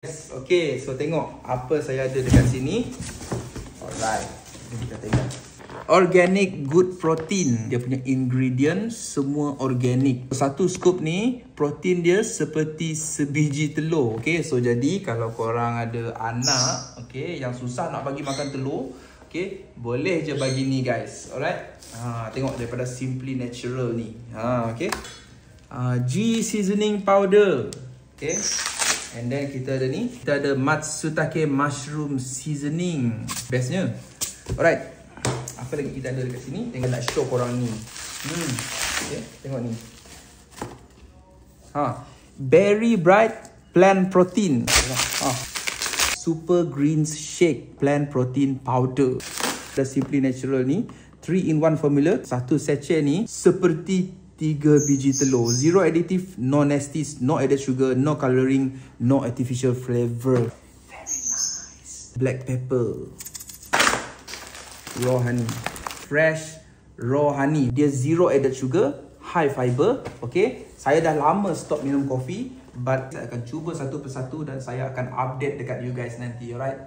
Okay, so tengok apa saya ada dekat sini. Alright, kita tengok. Organic good protein. Dia punya ingredients semua organic. Satu scoop ni, protein dia seperti sebiji telur. Okay, so jadi kalau korang ada anak, okay, yang susah nak bagi makan telur, okay, boleh je bagi ni guys. Alright, tengok daripada Simply Natural ni. Okay, G seasoning powder. Okay. And then kita ada ni, kita ada Matsutake mushroom seasoning. Bestnya. Alright. Apa lagi kita ada dekat sini? Tengok nak show korang ni. Okay, tengok ni. Berry Bright plant protein. Super greens shake plant protein powder. The Simply Natural ni 3-in-1 formula. Satu sachet ni seperti 3 biji telur. Zero additive, no nasties, no added sugar, no colouring, no artificial flavour. Very nice. Black pepper. Raw honey. Fresh raw honey. Dia zero added sugar, high fiber. Okay. Saya dah lama stop minum kopi, but saya akan cuba satu persatu dan saya akan update dekat you guys nanti. Alright.